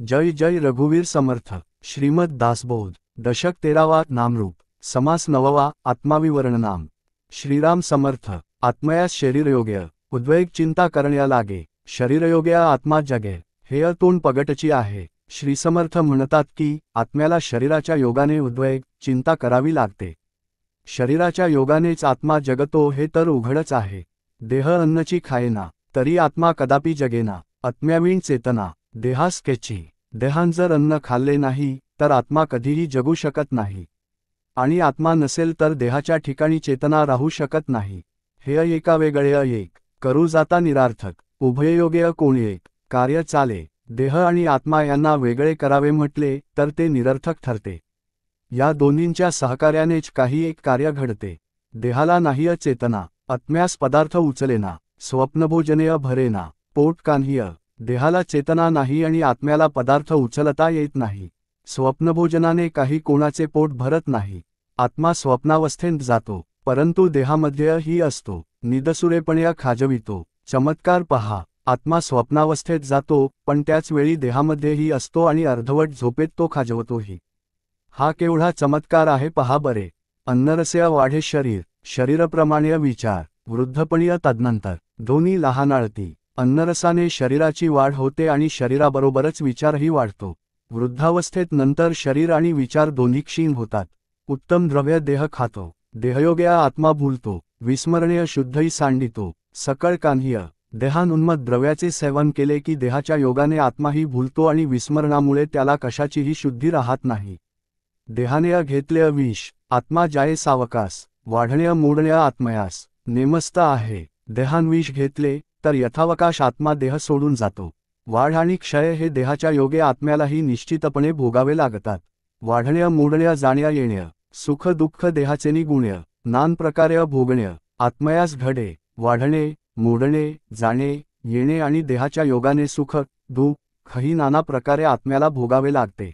जय जय रघुवीर समर्थ। श्रीमद दासबोध दशक 13वा नामरूप समास 9वा आत्माविवरण नाम। श्रीराम समर्थ। आत्मयास शरीरयोग्य उद्वेग चिंता करण्या लागे, शरीरयोग्या आत्मा जगे, हे तोंड पगटची आहे। श्रीसमर्थ म्हणतात की आत्म्याला शरीराच्या योगाने उद्वेग चिंता करावी लागते। शरीराच्या योगानेच आत्मा जगतो हे तर उघडच आहे। देह अन्नची खायना तरी आत्मा कदापि जगेना, आत्म्यावीण चेतना देहास केची। देहान जर अन्न खाल्ले नाही तर आत्मा कधीही जगू शकत नाही, आणि आत्मा नसेल तर देहाच्या ठिकाणी चेतना राहू शकत नाही। हे एका वेगळे एक करू जाता निरार्थक, उभययोगे कोणी एक कार्य चाले। देह आणि आत्मा यांना वेगळे करावे म्हटले तर ते निरर्थक ठरते। या दोन्हींच्या सहकार्यानेच काही एक कार्य घडते। देहाला नाहीय चेतना, आत्म्यास पदार्थ उचलेना, स्वप्नभोजनेय भरेना, पोट कान्हीय। देहाला चेतना नाही आणि आत्म्याला पदार्थ उचलता येत नाही। स्वप्नभोजनाने काही कोणाचे पोट भरत नाही। आत्मा स्वप्नावस्थेत जातो परंतु देहामध्येही असतो, निदसुरेपणे खाजवितो। चमत्कार पहा, आत्मा स्वप्नावस्थेत जातो पण त्याच वेळी देहामध्येही असतो आणि अर्धवट झोपेत तो खाजवतोही। हा केवढा चमत्कार आहे पहा बरे। अन्नरसे वाढे शरीर, शरीरप्रमाणे विचार, वृद्धपणीय तदनंतर दोन्ही लहानाळती। अन्नरसाने शरीराची वाढ होते आणि शरीराबरोबरच विचारही वाढतो। वृद्धावस्थेत नंतर शरीर आणि विचार दोन्ही क्षीण होतात। उत्तम द्रव्य देह खातो, देहयोग्या आत्मा भूलतो, विस्मरणीय शुद्धही सांडितो। सकळ कान्हीय देहान उन्मत्त द्रव्याचे सेवन केले की देहाच्या योगाने आत्माही भूलतो आणि विस्मरणामुळे त्याला कशाचीही शुद्धी राहत नाही। देहाने घेतले विष, आत्मा जाये सावकास, वाढण्या मोडण्या आत्मयास नेमस्त आहे। देहान विष घेतले तर यथावकाश आत्मा देह सोडून जातो। वाढ आणि क्षय हे देहाच्या योगे आत्म्यालाही निश्चितपणे भोगावे लागतात। वाढण्या मोडण्या जाण्या येण्या, सुख दुःख देहाचेनी गुण्य, नान प्रकारे भोगण्य आत्मयास घडे। वाढणे मोडणे जाणे येणे आणि देहाच्या योगाने सुख दुःख ही नाना प्रकारे आत्म्याला भोगावे लागते।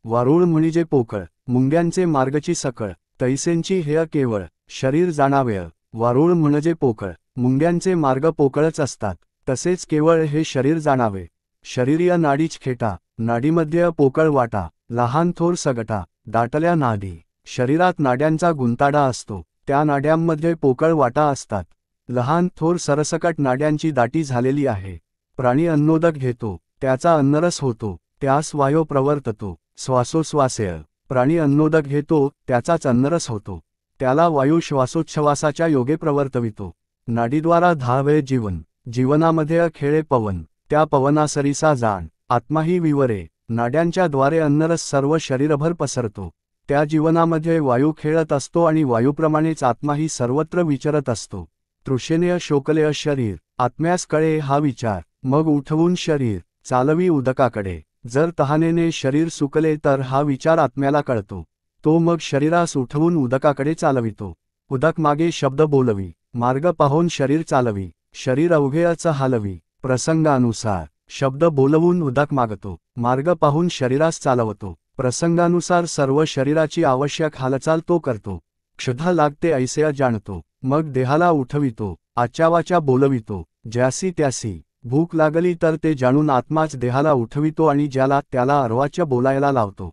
वारुळ म्हणजे पोकळ, मुंग्यांचे मार्गची सकळ, तैसेंची हेय केवळ शरीर जाणावेय। वारुळ म्हणजे पोकळ, मुंग्यांचे मार्ग पोकळच असतात, तसेच केवळ हे शरीर जाणावे। शरीरीय नाडीच खेटा, नाडीमध्ये पोकळ वाटा, लहान थोर सगटा, दाटल्या नाडी। शरीरात नाड्यांचा गुंताडा असतो, त्या नाड्यांमध्ये पोकळ वाटा असतात। लहान थोर सरसकट नाड्यांची दाटी झालेली आहे। प्राणी अन्नोदक घेतो, त्याचा अन्नरस होतो, त्यास वायो प्रवर्ततो, श्वासोश्वासेय। प्राणी अन्नोदक घेतो, त्याचाच अन्नरस होतो, त्याला वायू श्वासोच्छवासाच्या योगे प्रवर्तवितो। नाडीद्वारा धावे जीवन, जीवनामध्ये खेळे पवन, त्या पवनासरीसा जाण, आत्माही विवरे। नाड्यांच्या द्वारे अन्नरस सर्व शरीरभर पसरतो, त्या जीवनामध्ये वायू खेळत असतो आणि वायूप्रमाणेच आत्माही सर्वत्र विचरत असतो। तृषेनेय शोकलेय शरीर, आत्म्यास कळे हा विचार, मग उठवून शरीर चालवी उदकाकडे। जर तहानेने शरीर सुकले तर हा विचार आत्म्याला कळतो, तो मग शरीरास उठवून उदकाकडे चालवितो। उदक मागे शब्द बोलवी, मार्ग पाहून शरीर चालवी, शरीर अवघेयच हालवी। प्रसंगानुसार शब्द बोलवून उदक मागतो, मार्ग पाहून शरीरास चालवतो। प्रसंगानुसार सर्व शरीराची आवश्यक हालचाल तो करतो। क्षुधा लागते ऐसे जाणतो, मग देहाला उठवितो, आच्यावाच्या बोलवितो, ज्यासी त्यासी। भूक लागली तर ते जाणून आत्माच देहाला उठवितो आणि ज्याला त्याला अर्वाच्य बोलायला लावतो।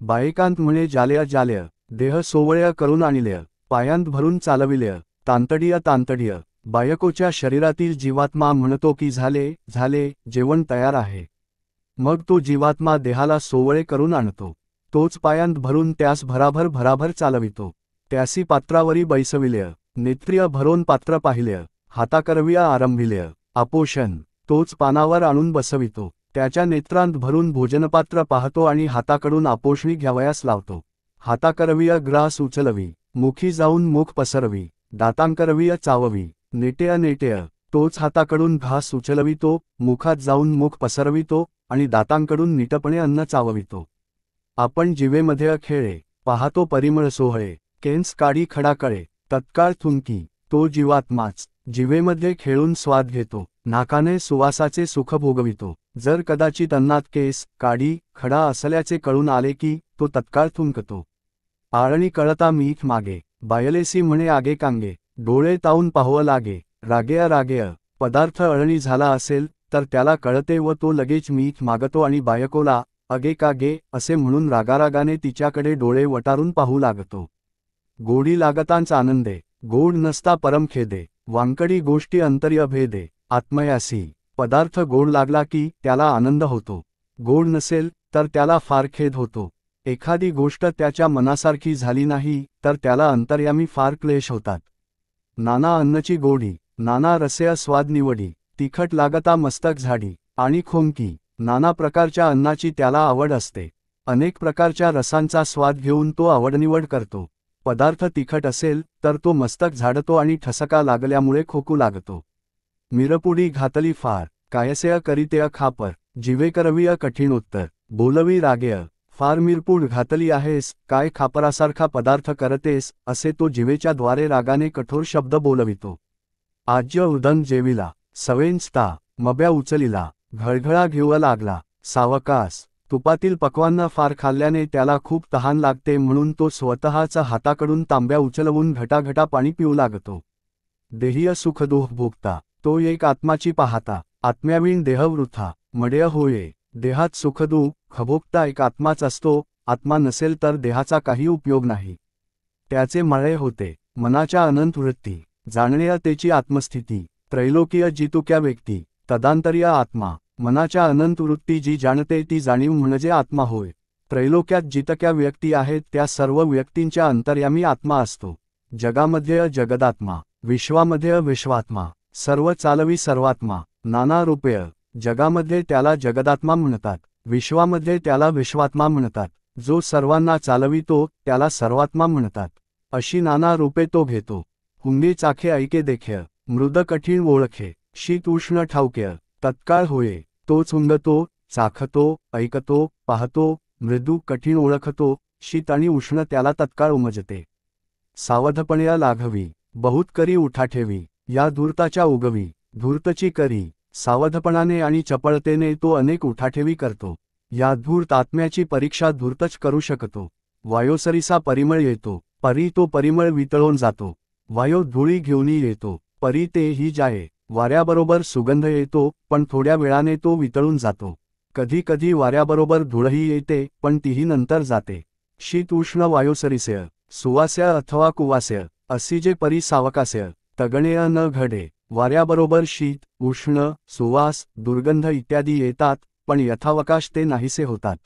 बायकांत म्हणे जालय जालय, देह सोवळ्य करून आणिलय, पायांत भरून चालविलय, तांतडीय तांतडीय। बायकोच्या शरीरातील जीवात्मा म्हणतो की झाले झाले, जेवण तयार आहे। मग तो जीवात्मा देहाला सोवळे करून आणतो, तोच पायांत भरून त्यास भराभर भराभर चालवितो। त्यासी पात्रावरी बैसविलय, नेत्रिय भरोन पात्र पाहिलय, हाताकरविया आरंभिलय, आपोषण। तोच पानावर आणून बसवितो, त्याच्या नेत्रांत भरून भोजनपात्र पाहतो आणि हाताकडून आपोषणी घ्यावयास लावतो। हाताकरविय ग्रास उचलवी, मुखी जाऊन मुख पसरवी, दातांकरविय चाववी, नेटेय नेटेय। तोच हाताकडून घास उचलवितो, मुखात जाऊन मुख पसरवितो आणि दातांकडून नीटपणे अन्न चाववितो। आपण जिवेमध्ये खेळे, पाहतो परिमळ सोहळे, केंस काढी खडाकळे, तत्काळ थुंकी। तो जीवात्माच जिवेमध्ये खेळून स्वाद घेतो, नाकाने सुवासाचे सुख भोगवितो। जर कदाचित अन्नात केस काडी खडा असल्याचे कळून आले की तो तत्काळ थुंकतो। आळणी कळता मीठ मागे, बायलेसी म्हणे आगे कांगे, डोळे तावून पाहावं लागे, रागेय रागेय। पदार्थ अळणी झाला असेल तर त्याला कळते व तो लगेच मीठ मागतो आणि बायकोला अगे का गे असे म्हणून रागारागाने तिच्याकडे डोळे वटारून पाहू लागतो. गोडी लागतांच आनंदे, गोड नसता परम खेदे, वांकडी गोष्टी अंतर्य भेदे, आत्मयासी. पदार्थ गोड लागला की त्याला आनंद होतो, गोड नसेल तर त्याला फार खेद होतो. एखादी गोष्ट त्याच्या मनासारखी झाली नाही तर त्याला अंतर्यामी फार क्लेश होतात. नाना अन्नची गोडी, नाना रसेय स्वाद निवडी, तिखट लागता मस्तक झाडी आणि खोंकी. नाना प्रकारच्या अन्नाची त्याला आवड असते. अनेक प्रकारच्या रसांचा स्वाद घेऊन तो आवडनिवड करतो. पदार्थ तिखट असेल तर तो मस्तक झाडतो आणि ठसका लागल्यामुळे खोकू लागतो. मिरपुडी घातली फार, कायसेय करीतेय खापर, जिवे करवीय कठीणोत्तर, बोलवी रागेय. फार मिरपूड घातली आहेस, काय खापरासारखा पदार्थ करतेस, असे तो जिवेच्या द्वारे रागाने कठोर शब्द बोलवितो. आज्य उदन जेविला, सवेंचता, मब्या उचलिला, घळघळा घेऊ लागला, सावकास. तुपातील पक्वान्न फार खाल्ल्याने त्याला खूप तहान लागते म्हणून तो स्वतःच हाताकडून तांब्या उचलवून घटाघटा पाणी पिऊ लागतो. देहीय सुखदुःख भोगता, तो एक आत्माची पाहता, आत्म्यावीण देह वृथा, मडेय होये. देहात सुखदुःख भोगता एक आत्माच असतो, आत्मा नसेल तर देहाचा काही उपयोग नाही. त्याचे मळे होते, मनाच्या अनंत वृत्ती, जाणणेय तेची आत्मस्थिती, त्रैलोकीय जितुक्या व्यक्ती, तदांतरीय आत्मा. मनाच्या अनंत वृत्ती जी जाणते ती जाणीव म्हणजे आत्मा होय. त्रैलोक्यात जितक्या व्यक्ती आहेत त्या सर्व व्यक्तींच्या अंतर्यामी आत्मा असतो. जगामध्ये जगदात्मा, विश्वामध्ये विश्वात्मा, सर्व चालवी सर्वात्मा, नाना रूपेय. जगामध्ये त्याला जगदात्मा म्हणतात, विश्वामध्ये त्याला विश्वात्मा म्हणतात, जो सर्वांना चालवितो त्याला सर्वात्मा म्हणतात. अशी नाना रूपे तो घेतो. हुंगे चाखे ऐके देखेय, मृद कठीण ओळखे, शीत उष्ण ठाऊकेय, तत्काळ होये. तोच हुंगतो, चाखतो, ऐकतो, पाहतो, मृदू कठीण ओळखतो, शीत आणि उष्ण त्याला तत्काळ उमजते. सावधपणे लाघवी, बहुत करी उठा ठेवी, या धूर्ताच्या उगवी. धूर्तची करी, सावधपणाने आणि चपळतेने तो अनेक उठाठेवी करतो. या धूर्त आत्म्याची परीक्षा धूर्तच करू शकतो. वायोसरीसा परिमळ येतो, परी तो परिमळ वितळून जातो. वायो धुळी घेऊनी येतो, परी ते ही जाये. वाऱ्याबरोबर सुगंध येतो पण थोड्या वेळाने तो वितळून जातो. कधी कधी वाऱ्याबरोबर धूळही येते पण तीही नंतर जाते. शीत उष्ण वायोसरीसेय, सुवास्य अथवा कुवास्य, असी जे परी सावकास्य, तगणेय न घडे. वाऱ्याबरोबर शीत, उष्ण, सुवास, दुर्गंध इत्यादी येतात पण यथावकाश ते नाहीसे होतात,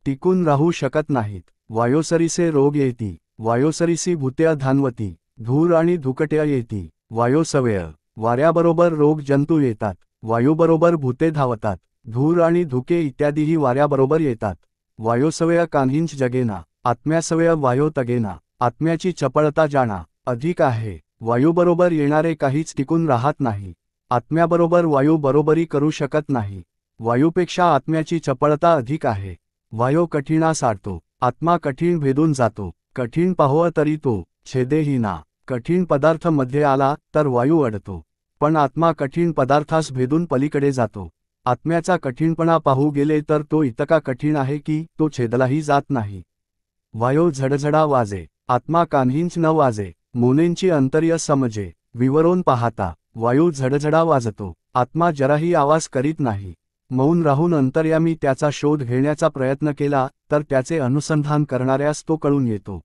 टिकून राहू शकत नाहीत. वायोसरीसे रोग येती, वायोसरीसी भूत्य धानवती, धूर आणि धुकट्या येती. वायोसवेय, वाऱ्याबरोबर रोग जंतू येतात, वायूबरोबर भूते धावतात, धूर आणि धुके इत्यादीही वाऱ्याबरोबर येतात. वायोसवेय कान्हिंच जगेना, आत्म्यासवेय वायो तगेना. आत्म्याची चपळता जाणा अधिक आहे. वायूबरोबर येणारे काहीच टिकून राहत नाही. आत्म्याबरोबर वायू बरोबरी करू शकत नाही. वायूपेक्षा आत्म्याची चपळता अधिक आहे. वायो कठीणा साडतो, आत्मा कठीण भेदून जातो. कठीण पाहो तरी तो छेदेही ना. कठीण पदार्थ मध्ये आला तर वायू अडतो, पण आत्मा कठीण पदार्थास भेदून पलीकडे जातो. आत्म्याचा कठीणपणा पाहू गेले तर तो इतका कठीण आहे की तो छेदलाही जात नाही. वायो झडझडा वाजे, आत्मा कान्हींच न वाजे. मोनेंची अंतर्य समजे, विवरून पाहता वायू झडझडा वाजतो, आत्मा जराही आवाज करीत नाही. मौन राहून अंतर्यामी त्याचा शोध घेण्याचा प्रयत्न केला तर त्याचे अनुसंधान करणाऱ्यास तो कळून येतो.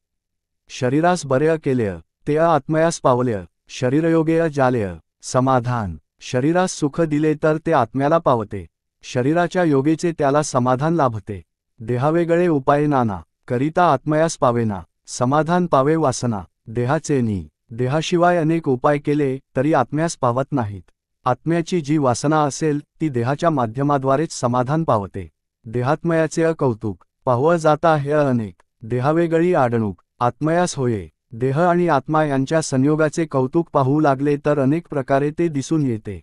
शरीरास बरेय केलेय, ते आत्मयास पावलेय. शरीरयोगेय जालेय, समाधान. शरीरास सुख दिले तर ते आत्म्याला पावते. शरीराच्या योगेचे त्याला समाधान लाभते. देहावेगळे उपाय नाना, करिता आत्मयास पावेना. समाधान पावे वासना, देहाचेनी. देहाशिवाय अनेक उपाय केले तरी आत्म्यास पावत नाहीत. आत्म्याची जी वासना असेल ती देहाच्या माध्यमाद्वारेच समाधान पावते. देहात्मयाचे कौतुक, पाहव जाता हे अनेक. देहावेगळी आडणूक, आत्मयास होये. देह आणि आत्मा यांच्या संयोगाचे कौतुक पाहू लागले तर अनेक प्रकारे ते दिसून येते.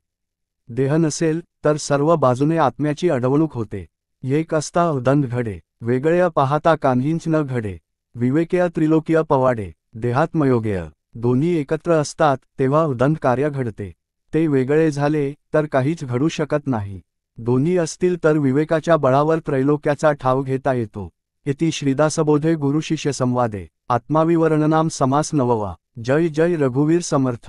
देह नसेल तर सर्व बाजूने आत्म्याची अडवणूक होते. एक असता उदंड घडे, वेगळे पाहता कान्हींच न घडे. विवेकेय त्रिलोकीय पवाडे, देहात्मयोगेय. दोन्ही एकत्र असतात तेव्हा उदंड कार्य घडते. ते वेगळे झाले तर काहीच घडू शकत नाही. दोन्ही असतील तर विवेकाच्या बळावर त्रैलोक्याचा ठाव घेता येतो. इति श्रीदासबोधे गुरुशिष्य संवादे, आत्माविवरणनाम समास नववा. जय जय रघुवीर समर्थ.